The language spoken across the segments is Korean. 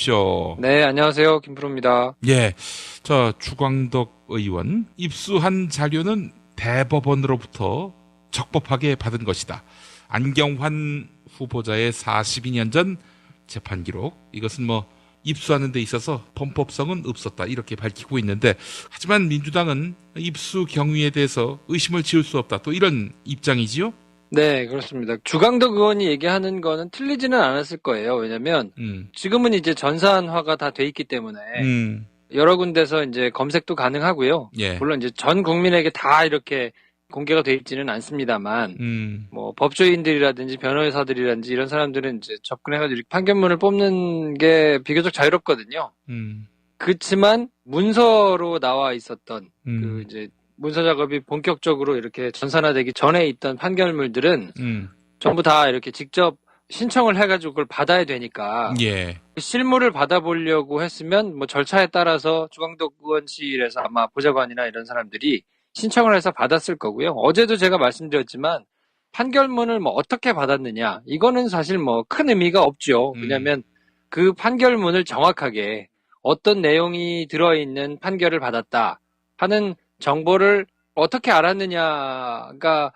십시오. 네, 안녕하세요. 김프로입니다. 예, 주광덕 의원 입수한 자료는 대법원으로부터 적법하게 받은 것이다. 안경환 후보자의 42년 전 재판 기록, 이것은 입수하는 데 있어서 범법성은 없었다, 이렇게 밝히고 있는데, 하지만 민주당은 입수 경위에 대해서 의심을 지을 수 없다, 또 이런 입장이지요? 네, 그렇습니다. 주광덕 의원이 얘기하는 거는 틀리지는 않았을 거예요. 왜냐면 지금은 이제 전산화가 다 돼 있기 때문에 여러 군데서 이제 검색도 가능하고요. 예. 물론 이제 전 국민에게 다 이렇게 공개가 돼 있지는 않습니다만, 법조인들이라든지 변호사들이라든지 이런 사람들은 이제 접근해가지고 판결문을 뽑는 게 비교적 자유롭거든요. 그렇지만 문서로 나와 있었던 그 이제 문서 작업이 본격적으로 이렇게 전산화되기 전에 있던 판결물들은 전부 다 이렇게 직접 신청을 해가지고 그걸 받아야 되니까, 예. 실물을 받아보려고 했으면 절차에 따라서 주광덕 의원실에서 아마 보좌관이나 이런 사람들이 신청을 해서 받았을 거고요. 어제도 제가 말씀드렸지만 판결문을 어떻게 받았느냐, 이거는 사실 큰 의미가 없죠. 왜냐하면 그 판결문을 정확하게 어떤 내용이 들어있는 판결을 받았다 하는 정보를 어떻게 알았느냐가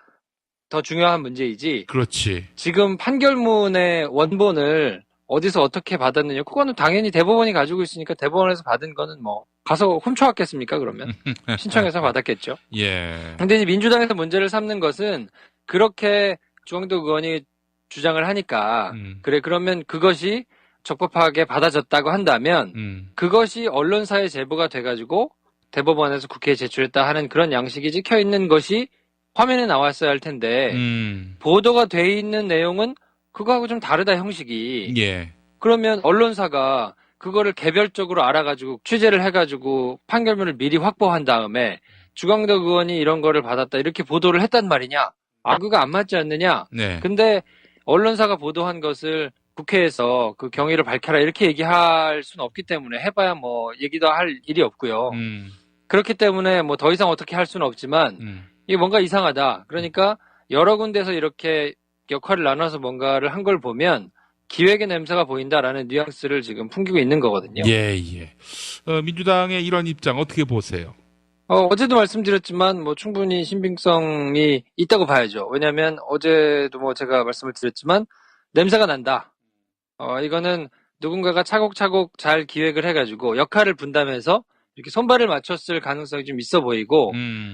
더 중요한 문제이지. 그렇지. 지금 판결문의 원본을 어디서 어떻게 받았느냐, 그거는 당연히 대법원이 가지고 있으니까 대법원에서 받은 거는 가서 훔쳐왔겠습니까, 그러면? 신청해서 받았겠죠. 예. 근데 이제 민주당에서 문제를 삼는 것은 그렇게 주광덕 의원이 주장을 하니까, 그래, 그러면 그것이 적법하게 받아졌다고 한다면 그것이 언론사에 제보가 돼가지고 대법원에서 국회에 제출했다 하는 그런 양식이 찍혀 있는 것이 화면에 나왔어야 할 텐데, 보도가 돼 있는 내용은 그거하고 좀 다르다, 형식이. 예. 그러면 언론사가 그거를 개별적으로 알아가지고 취재를 해가지고 판결문을 미리 확보한 다음에 주광덕 의원이 이런 거를 받았다, 이렇게 보도를 했단 말이냐? 그거 안 맞지 않느냐? 네. 근데 언론사가 보도한 것을 국회에서 그 경위를 밝혀라, 이렇게 얘기할 수는 없기 때문에, 해봐야 얘기도 할 일이 없고요. 그렇기 때문에 더 이상 어떻게 할 수는 없지만, 이게 뭔가 이상하다. 그러니까 여러 군데서 이렇게 역할을 나눠서 뭔가를 한 걸 보면 기획의 냄새가 보인다라는 뉘앙스를 지금 풍기고 있는 거거든요. 예. 민주당의 이런 입장 어떻게 보세요? 어제도 말씀드렸지만 충분히 신빙성이 있다고 봐야죠. 왜냐하면 어제도 제가 말씀을 드렸지만 냄새가 난다. 이거는 누군가가 차곡차곡 잘 기획을 해가지고 역할을 분담해서 이렇게 손발을 맞췄을 가능성이 좀 있어 보이고,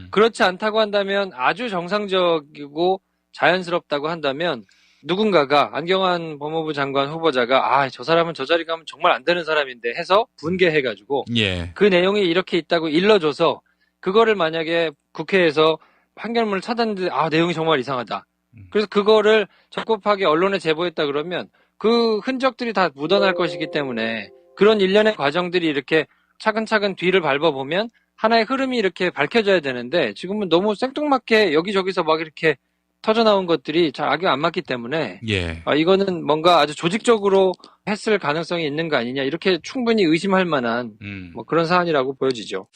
그렇지 않다고 한다면, 아주 정상적이고 자연스럽다고 한다면 누군가가, 안경환 법무부 장관 후보자가 저 사람은 저 자리 가면 정말 안 되는 사람인데 해서 분개해가지고 예. 그 내용이 이렇게 있다고 일러줘서 그거를 만약에 국회에서 판결문을 찾았는데 내용이 정말 이상하다, 그래서 그거를 적법하게 언론에 제보했다 그러면 그 흔적들이 다 묻어날 것이기 때문에, 그런 일련의 과정들이 이렇게 차근차근 뒤를 밟아보면 하나의 흐름이 이렇게 밝혀져야 되는데, 지금은 너무 생뚱맞게 여기저기서 이렇게 터져나온 것들이 잘 악이 안 맞기 때문에, 예. 이거는 뭔가 아주 조직적으로 했을 가능성이 있는 거 아니냐, 이렇게 충분히 의심할 만한 그런 사안이라고 보여지죠.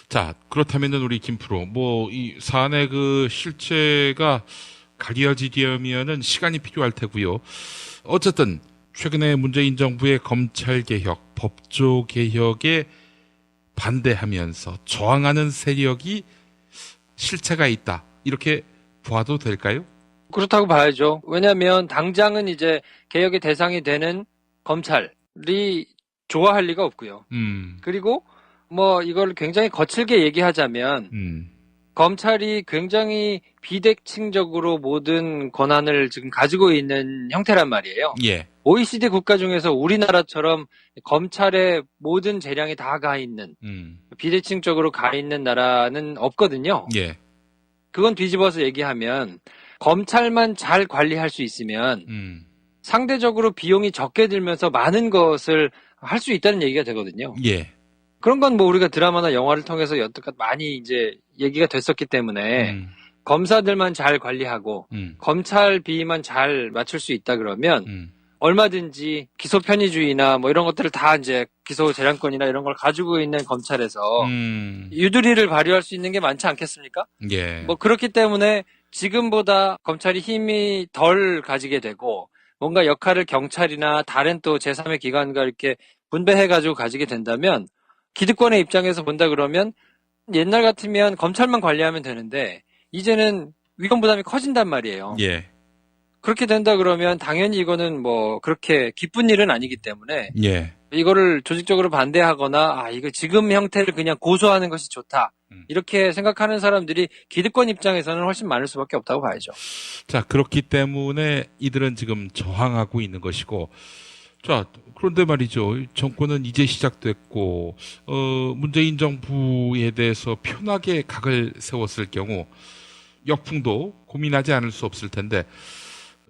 자, 그렇다면은 우리 김프로, 이 사안의 그 실체가 가려지려면은 시간이 필요할 테고요. 어쨌든 최근에 문재인 정부의 검찰 개혁, 법조 개혁에 반대하면서 저항하는 세력이 실체가 있다, 이렇게 봐도 될까요? 그렇다고 봐야죠. 왜냐하면 당장은 이제 개혁의 대상이 되는 검찰이 좋아할 리가 없고요. 그리고 이걸 굉장히 거칠게 얘기하자면 검찰이 굉장히 비대칭적으로 모든 권한을 지금 가지고 있는 형태란 말이에요. 예. OECD 국가 중에서 우리나라처럼 검찰의 모든 재량이 다 가 있는, 비대칭적으로 가 있는 나라는 없거든요. 예. 그건 뒤집어서 얘기하면 검찰만 잘 관리할 수 있으면 상대적으로 비용이 적게 들면서 많은 것을 할 수 있다는 얘기가 되거든요. 예. 그런 건 우리가 드라마나 영화를 통해서 여태껏 많이 이제 얘기가 됐었기 때문에, 검사들만 잘 관리하고 검찰 비위만 잘 맞출 수 있다 그러면 얼마든지 기소 편의주의나 이런 것들을 다 이제 기소 재량권이나 이런 걸 가지고 있는 검찰에서 유두리를 발휘할 수 있는 게 많지 않겠습니까? 예. 그렇기 때문에 지금보다 검찰이 힘이 덜 가지게 되고, 뭔가 역할을 경찰이나 다른 또 제3의 기관과 이렇게 분배해가지고 가지게 된다면 기득권의 입장에서 본다 그러면 옛날 같으면 검찰만 관리하면 되는데 이제는 위험 부담이 커진단 말이에요. 예. 그렇게 된다 그러면 당연히 이거는 뭐 그렇게 기쁜 일은 아니기 때문에 예. 이거를 조직적으로 반대하거나 이거 지금 형태를 그냥 고수하는 것이 좋다. 이렇게 생각하는 사람들이 기득권 입장에서는 훨씬 많을 수밖에 없다고 봐야죠. 자, 그렇기 때문에 이들은 지금 저항하고 있는 것이고, 자, 그런데 말이죠. 정권은 이제 시작됐고, 문재인 정부에 대해서 편하게 각을 세웠을 경우, 역풍도 고민하지 않을 수 없을 텐데,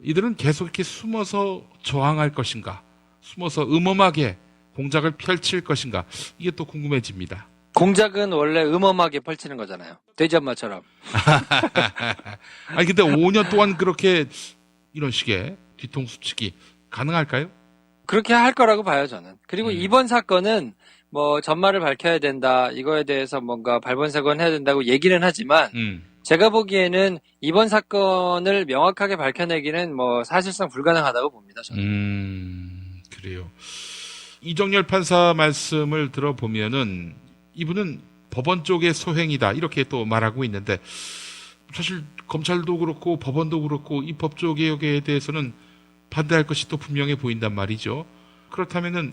이들은 계속 이렇게 숨어서 저항할 것인가, 숨어서 음험하게 공작을 펼칠 것인가, 이게 또 궁금해집니다. 공작은 원래 음험하게 펼치는 거잖아요. 돼지 엄마처럼. 아니, 근데 5년 동안 그렇게 이런 식의 뒤통수 치기 가능할까요? 그렇게 할 거라고 봐요, 저는. 그리고 이번 사건은 뭐 전말을 밝혀야 된다, 이거에 대해서 뭔가 발본색원 해야 된다고 얘기는 하지만 제가 보기에는 이번 사건을 명확하게 밝혀내기는 뭐 사실상 불가능하다고 봅니다, 저는. 그래요. 이정열 판사 말씀을 들어보면은 이분은 법원 쪽의 소행이다 이렇게 또 말하고 있는데 사실 검찰도 그렇고 법원도 그렇고 이 법조 개혁에 대해서는 반대할 것이 또 분명해 보인단 말이죠. 그렇다면은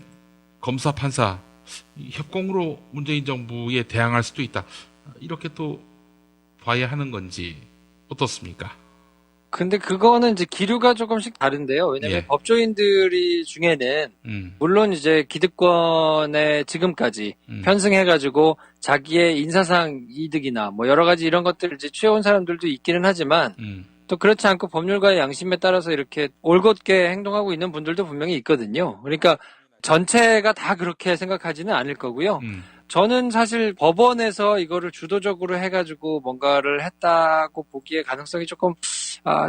검사 판사 협공으로 문재인 정부에 대항할 수도 있다 이렇게 또 봐야 하는 건지 어떻습니까? 근데 그거는 이제 기류가 조금씩 다른데요. 왜냐면 예. 법조인들이 중에는 물론 이제 기득권에 지금까지 편승해가지고 자기의 인사상 이득이나 뭐 여러 가지 이런 것들을 이제 취해온 사람들도 있기는 하지만 또 그렇지 않고 법률가의 양심에 따라서 이렇게 올곧게 행동하고 있는 분들도 분명히 있거든요. 그러니까 전체가 다 그렇게 생각하지는 않을 거고요. 저는 사실 법원에서 이거를 주도적으로 해가지고 뭔가를 했다고 보기에 가능성이 조금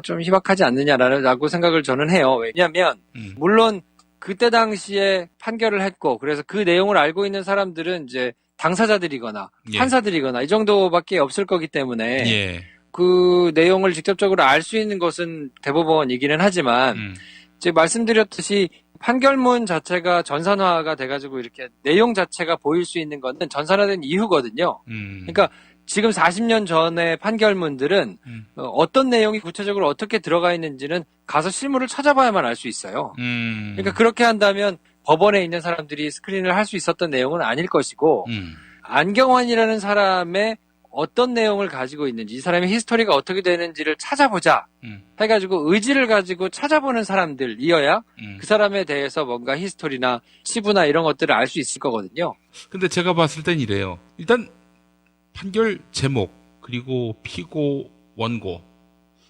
좀 희박하지 않느냐라고 생각을 저는 해요. 왜냐하면 물론 그때 당시에 판결을 했고 그래서 그 내용을 알고 있는 사람들은 이제 당사자들이거나 예. 판사들이거나 이 정도밖에 없을 거기 때문에 예. 그 내용을 직접적으로 알 수 있는 것은 대법원이기는 하지만 이제 말씀드렸듯이 판결문 자체가 전산화가 돼가지고 이렇게 내용 자체가 보일 수 있는 거는 전산화된 이후거든요. 그러니까 지금 40년 전의 판결문들은 어떤 내용이 구체적으로 어떻게 들어가 있는지는 가서 실물을 찾아봐야만 알 수 있어요. 그러니까 그렇게 한다면 법원에 있는 사람들이 스크린을 할 수 있었던 내용은 아닐 것이고 안경환이라는 사람의 어떤 내용을 가지고 있는지 이 사람의 히스토리가 어떻게 되는지를 찾아보자 해가지고 의지를 가지고 찾아보는 사람들이어야 그 사람에 대해서 뭔가 히스토리나 치부나 이런 것들을 알 수 있을 거거든요. 근데 제가 봤을 땐 이래요. 일단 판결 제목 그리고 피고 원고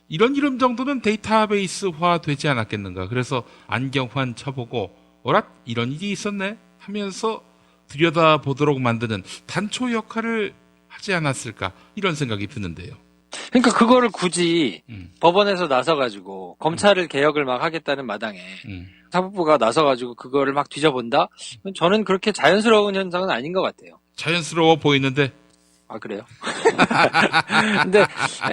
이런 이름 정도는 데이터베이스화 되지 않았겠는가. 그래서 안경환 쳐보고 어라? 이런 일이 있었네 하면서 들여다보도록 만드는 단초 역할을 하지 않았을까 이런 생각이 드는데요. 그러니까 그거를 굳이 법원에서 나서가지고 검찰을 개혁을 막 하겠다는 마당에 사법부가 나서가지고 그거를 막 뒤져본다? 저는 그렇게 자연스러운 현상은 아닌 것 같아요. 자연스러워 보이는데 그래요? 근데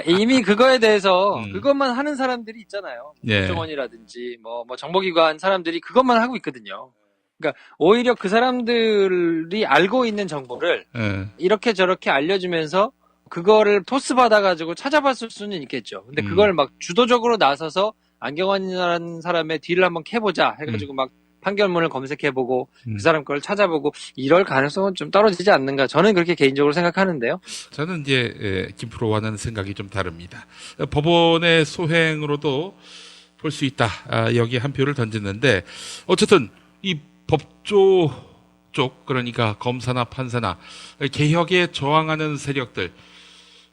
이미 그거에 대해서 그것만 하는 사람들이 있잖아요. 예. 국정원이라든지 뭐 정보기관 사람들이 그것만 하고 있거든요. 그러니까 오히려 그 사람들이 알고 있는 정보를 이렇게 저렇게 알려주면서 그거를 토스 받아가지고 찾아봤을 수는 있겠죠. 근데 그걸 막 주도적으로 나서서 안경환이라는 사람의 뒤를 한번 캐보자 해가지고 막 판결문을 검색해보고 그 사람 걸 찾아보고 이럴 가능성은 좀 떨어지지 않는가. 저는 그렇게 개인적으로 생각하는데요. 저는 이제 김프로와는 생각이 좀 다릅니다. 법원의 소행으로도 볼 수 있다. 여기 한 표를 던졌는데 어쨌든 이 법조 쪽 그러니까 검사나 판사나 개혁에 저항하는 세력들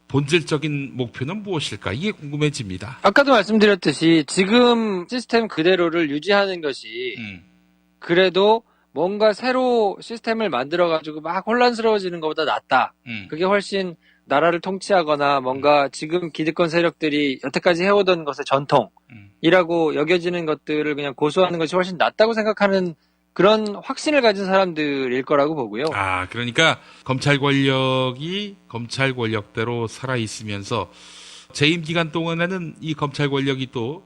본질적인 목표는 무엇일까? 이게 궁금해집니다. 아까도 말씀드렸듯이 지금 시스템 그대로를 유지하는 것이 그래도 뭔가 새로 시스템을 만들어가지고 막 혼란스러워지는 것보다 낫다. 그게 훨씬 나라를 통치하거나 뭔가 지금 기득권 세력들이 여태까지 해오던 것의 전통이라고 여겨지는 것들을 그냥 고수하는 것이 훨씬 낫다고 생각하는 그런 확신을 가진 사람들일 거라고 보고요. 그러니까 검찰 권력이 검찰 권력대로 살아있으면서 재임 기간 동안에는 이 검찰 권력이 또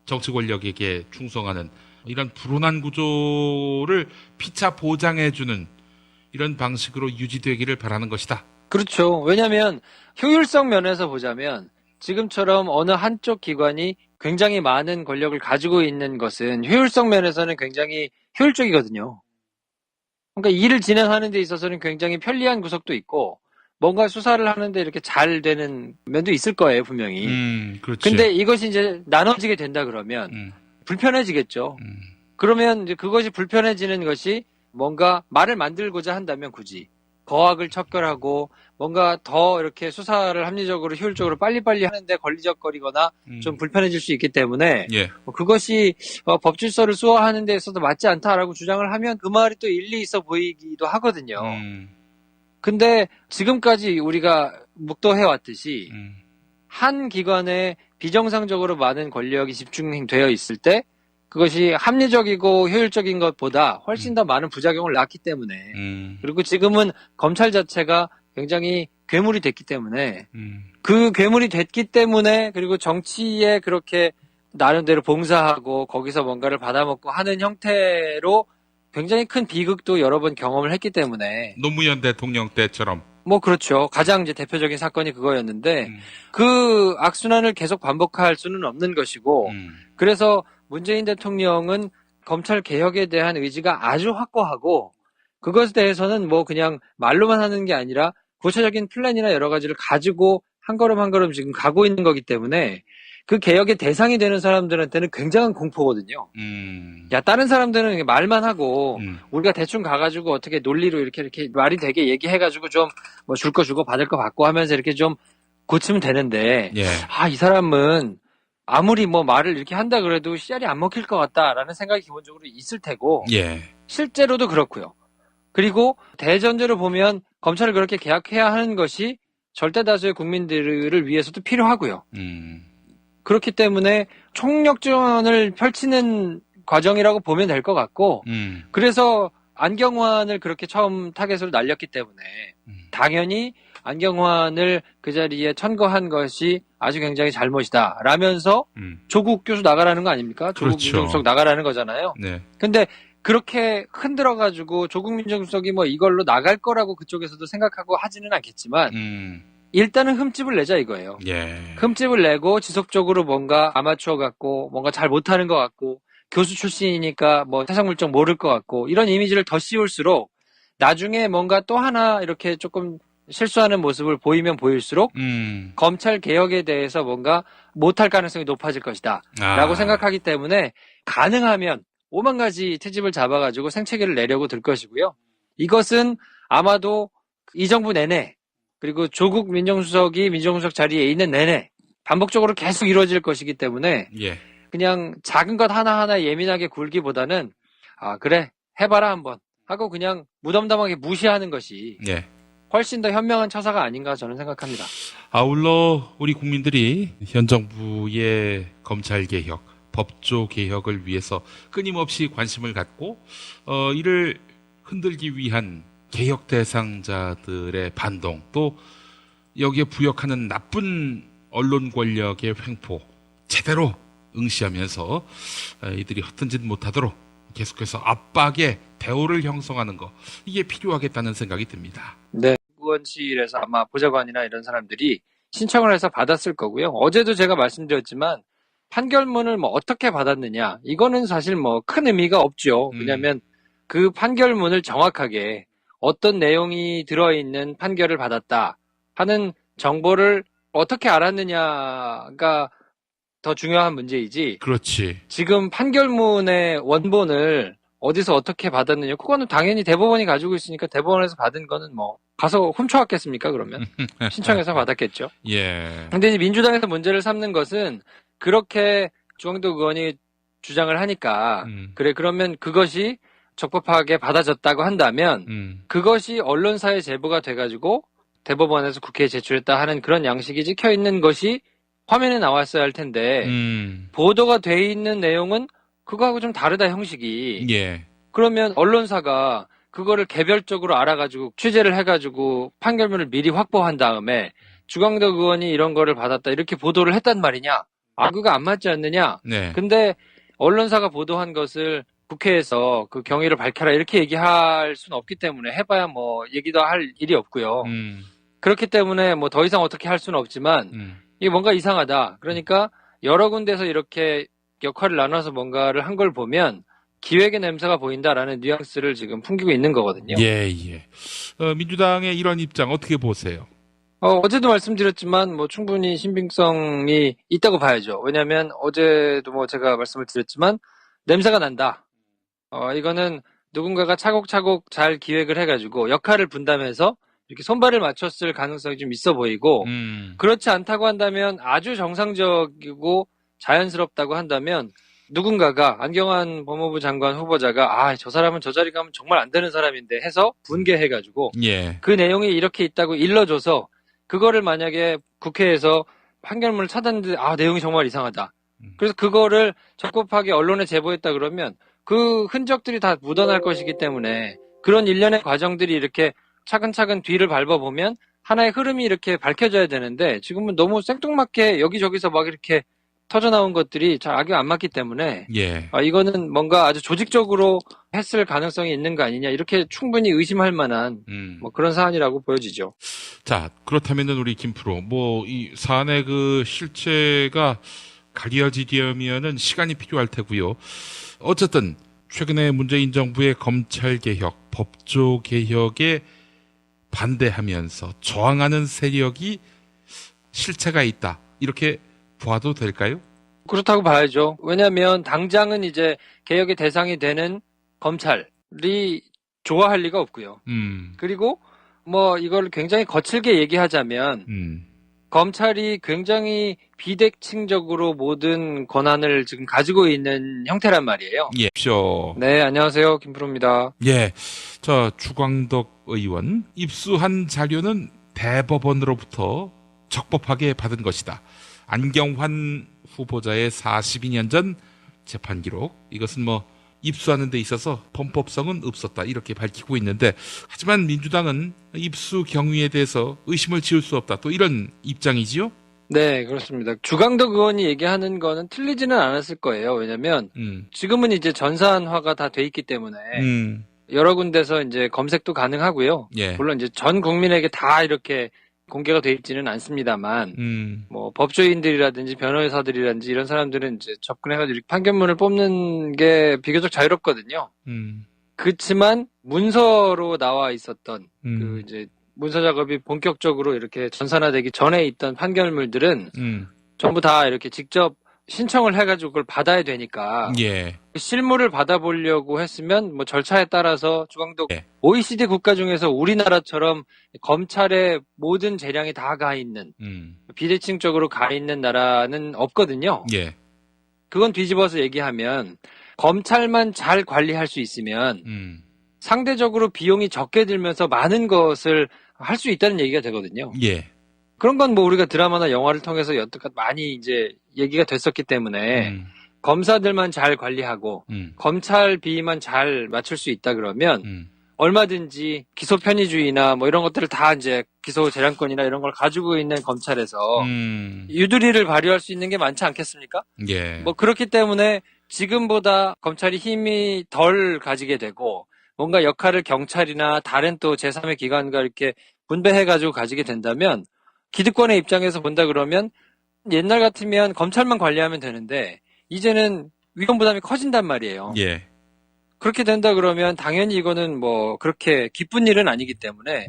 정치 권력에게 충성하는 이런 불온한 구조를 피차 보장해주는 이런 방식으로 유지되기를 바라는 것이다. 그렇죠. 왜냐하면 효율성 면에서 보자면 지금처럼 어느 한쪽 기관이 굉장히 많은 권력을 가지고 있는 것은 효율성 면에서는 굉장히 효율적이거든요. 그러니까 일을 진행하는 데 있어서는 굉장히 편리한 구석도 있고 뭔가 수사를 하는데 이렇게 잘 되는 면도 있을 거예요, 분명히. 그렇지. 근데 이것이 이제 나눠지게 된다 그러면 불편해지겠죠. 그러면 이제 그것이 불편해지는 것이 뭔가 말을 만들고자 한다면 굳이 거학을 척결하고 뭔가 더 이렇게 수사를 합리적으로 효율적으로 빨리빨리 하는데 걸리적거리거나 좀 불편해질 수 있기 때문에 예. 그것이 법질서를 수호하는 데 있어서 맞지 않다라고 주장을 하면 그 말이 또 일리 있어 보이기도 하거든요. 근데 지금까지 우리가 묵도해 왔듯이 한 기관에 비정상적으로 많은 권력이 집중되어 있을 때 그것이 합리적이고 효율적인 것보다 훨씬 더 많은 부작용을 낳기 때문에 그리고 지금은 검찰 자체가 굉장히 괴물이 됐기 때문에 그 괴물이 됐기 때문에 그리고 정치에 그렇게 나름대로 봉사하고 거기서 뭔가를 받아먹고 하는 형태로 굉장히 큰 비극도 여러 번 경험을 했기 때문에 노무현 대통령 때처럼 뭐 그렇죠. 가장 이제 대표적인 사건이 그거였는데 그 악순환을 계속 반복할 수는 없는 것이고 그래서 문재인 대통령은 검찰 개혁에 대한 의지가 아주 확고하고 그것에 대해서는 뭐 그냥 말로만 하는 게 아니라 구체적인 플랜이나 여러 가지를 가지고 한 걸음 한 걸음 지금 가고 있는 거기 때문에 그 개혁의 대상이 되는 사람들한테는 굉장한 공포거든요. 야, 다른 사람들은 말만 하고 우리가 대충 가가지고 어떻게 논리로 이렇게 말이 되게 얘기해가지고 좀 뭐 줄 거 주고 받을 거 받고 하면서 이렇게 좀 고치면 되는데 예. 이 사람은 아무리 뭐 말을 이렇게 한다 그래도 씨알이 안 먹힐 것 같다라는 생각이 기본적으로 있을 테고 예. 실제로도 그렇고요. 그리고 대전제로 보면 검찰을 그렇게 개혁해야 하는 것이 절대 다수의 국민들을 위해서도 필요하고요. 그렇기 때문에 총력전을 펼치는 과정이라고 보면 될 것 같고 그래서 안경환을 그렇게 처음 타겟으로 날렸기 때문에 당연히 안경환을 그 자리에 천거한 것이 아주 굉장히 잘못이다 라면서 조국 교수 나가라는 거 아닙니까? 조국 그렇죠. 민정수석 나가라는 거잖아요. 네. 근데 그렇게 흔들어가지고 조국 민정수석이 뭐 이걸로 나갈 거라고 그쪽에서도 생각하고 하지는 않겠지만 일단은 흠집을 내자 이거예요. 예. 흠집을 내고 지속적으로 뭔가 아마추어 같고 뭔가 잘 못하는 것 같고 교수 출신이니까 뭐 세상 물정 모를 것 같고 이런 이미지를 더 씌울수록 나중에 뭔가 또 하나 이렇게 조금 실수하는 모습을 보이면 보일수록 검찰 개혁에 대해서 뭔가 못할 가능성이 높아질 것이다 라고 생각하기 때문에 가능하면 5만 가지 트집을 잡아가지고 생채기를 내려고 들 것이고요. 이것은 아마도 이 정부 내내 그리고 조국 민정수석이 민정수석 자리에 있는 내내 반복적으로 계속 이루어질 것이기 때문에 예. 그냥 작은 것 하나하나 예민하게 굴기보다는 그래 해봐라 한번 하고 그냥 무덤덤하게 무시하는 것이 예. 훨씬 더 현명한 처사가 아닌가 저는 생각합니다. 아울러 우리 국민들이 현 정부의 검찰 개혁, 법조 개혁을 위해서 끊임없이 관심을 갖고 이를 흔들기 위한 개혁 대상자들의 반동 또 여기에 부역하는 나쁜 언론 권력의 횡포 제대로 응시하면서 이들이 허튼 짓 못하도록 계속해서 압박의 대오를 형성하는 거 이게 필요하겠다는 생각이 듭니다. 네, 의원실에서 아마 보좌관이나 이런 사람들이 신청을 해서 받았을 거고요. 어제도 제가 말씀드렸지만 판결문을 뭐 어떻게 받았느냐 이거는 사실 뭐 큰 의미가 없죠. 왜냐하면 그 판결문을 정확하게 어떤 내용이 들어있는 판결을 받았다 하는 정보를 어떻게 알았느냐가 더 중요한 문제이지. 그렇지. 지금 판결문의 원본을 어디서 어떻게 받았느냐 그거는 당연히 대법원이 가지고 있으니까 대법원에서 받은 거는 뭐 가서 훔쳐왔겠습니까 그러면? 신청해서 받았겠죠. 예. 근데 이제 민주당에서 문제를 삼는 것은 그렇게 주광덕 의원이 주장을 하니까 그래 그러면 그것이 적법하게 받아졌다고 한다면 그것이 언론사의 제보가 돼가지고 대법원에서 국회에 제출했다 하는 그런 양식이 찍혀 있는 것이 화면에 나왔어야 할 텐데 보도가 돼 있는 내용은 그거하고 좀 다르다 형식이. 예. 그러면 언론사가 그거를 개별적으로 알아가지고 취재를 해가지고 판결문을 미리 확보한 다음에 주광덕 의원이 이런 거를 받았다 이렇게 보도를 했단 말이냐. 그거 안 맞지 않느냐. 네. 근데 언론사가 보도한 것을 국회에서 그 경위를 밝혀라 이렇게 얘기할 수는 없기 때문에 해봐야 뭐 얘기도 할 일이 없고요. 그렇기 때문에 뭐 더 이상 어떻게 할 수는 없지만 이게 뭔가 이상하다. 그러니까 여러 군데서 이렇게 역할을 나눠서 뭔가를 한 걸 보면 기획의 냄새가 보인다라는 뉘앙스를 지금 풍기고 있는 거거든요. 예. 민주당의 이런 입장 어떻게 보세요? 어제도 말씀드렸지만 뭐 충분히 신빙성이 있다고 봐야죠. 왜냐하면 어제도 뭐 제가 말씀을 드렸지만 냄새가 난다. 이거는 누군가가 차곡차곡 잘 기획을 해가지고 역할을 분담해서 이렇게 손발을 맞췄을 가능성이 좀 있어 보이고 그렇지 않다고 한다면 아주 정상적이고 자연스럽다고 한다면 누군가가 안경환 법무부 장관 후보자가 저 사람은 저 자리 가면 정말 안 되는 사람인데 해서 분개해가지고 그 내용이 이렇게 있다고 일러줘서 그거를 만약에 국회에서 판결문을 찾았는데 내용이 정말 이상하다. 그래서 그거를 적법하게 언론에 제보했다 그러면 그 흔적들이 다 묻어날 것이기 때문에 그런 일련의 과정들이 이렇게 차근차근 뒤를 밟아보면 하나의 흐름이 이렇게 밝혀져야 되는데 지금은 너무 생뚱맞게 여기저기서 막 이렇게 터져나온 것들이 잘 악에 안 맞기 때문에 이거는 뭔가 아주 조직적으로 했을 가능성이 있는 거 아니냐 이렇게 충분히 의심할 만한 뭐 그런 사안이라고 보여지죠. 자, 그렇다면은 우리 김프로 뭐 이 사안의 그 실체가 가려지려면은 시간이 필요할 테고요. 어쨌든 최근에 문재인 정부의 검찰 개혁, 법조 개혁에 반대하면서 저항하는 세력이 실체가 있다. 이렇게 봐도 될까요? 그렇다고 봐야죠. 왜냐하면 당장은 이제 개혁의 대상이 되는 검찰이 좋아할 리가 없고요. 그리고 뭐 이걸 굉장히 거칠게 얘기하자면 검찰이 굉장히 비대칭적으로 모든 권한을 지금 가지고 있는 형태란 말이에요. 예. 네, 안녕하세요. 김프로입니다. 예. 저 주광덕 의원 입수한 자료는 대법원으로부터 적법하게 받은 것이다. 안경환 후보자의 42년 전 재판 기록. 이것은 뭐 입수하는 데 있어서 범법성은 없었다. 이렇게 밝히고 있는데 하지만 민주당은 입수 경위에 대해서 의심을 지을 수 없다. 또 이런 입장이지요? 네, 그렇습니다. 주광덕 의원이 얘기하는 거는 틀리지는 않았을 거예요. 왜냐면 지금은 이제 전산화가 다 돼 있기 때문에 여러 군데서 이제 검색도 가능하고요. 물론 이제 전 국민에게 다 이렇게 공개가 돼 있지는 않습니다만, 뭐 법조인들이라든지 변호사들이라든지 이런 사람들은 이제 접근해가지고 이렇게 판결문을 뽑는 게 비교적 자유롭거든요. 그렇지만 문서로 나와 있었던 그 이제 문서 작업이 본격적으로 이렇게 전산화되기 전에 있던 판결물들은 전부 다 이렇게 직접 신청을 해가지고 그걸 받아야 되니까 실물을 받아보려고 했으면 뭐 절차에 따라서 주광덕 OECD 국가 중에서 우리나라처럼 검찰의 모든 재량이 다 가 있는 비대칭적으로 가 있는 나라는 없거든요. 그건 뒤집어서 얘기하면 검찰만 잘 관리할 수 있으면 상대적으로 비용이 적게 들면서 많은 것을 할 수 있다는 얘기가 되거든요. 그런 건 뭐 우리가 드라마나 영화를 통해서 여태껏 많이 이제 얘기가 됐었기 때문에 검사들만 잘 관리하고 검찰 비위만 잘 맞출 수 있다 그러면 얼마든지 기소 편의주의나 뭐 이런 것들을 다 이제 기소 재량권이나 이런 걸 가지고 있는 검찰에서 유두리를 발휘할 수 있는 게 많지 않겠습니까? 뭐 그렇기 때문에 지금보다 검찰이 힘이 덜 가지게 되고 뭔가 역할을 경찰이나 다른 또 제3의 기관과 이렇게 분배해가지고 가지게 된다면 기득권의 입장에서 본다 그러면 옛날 같으면 검찰만 관리하면 되는데 이제는 위험 부담이 커진단 말이에요. 그렇게 된다 그러면 당연히 이거는 뭐 그렇게 기쁜 일은 아니기 때문에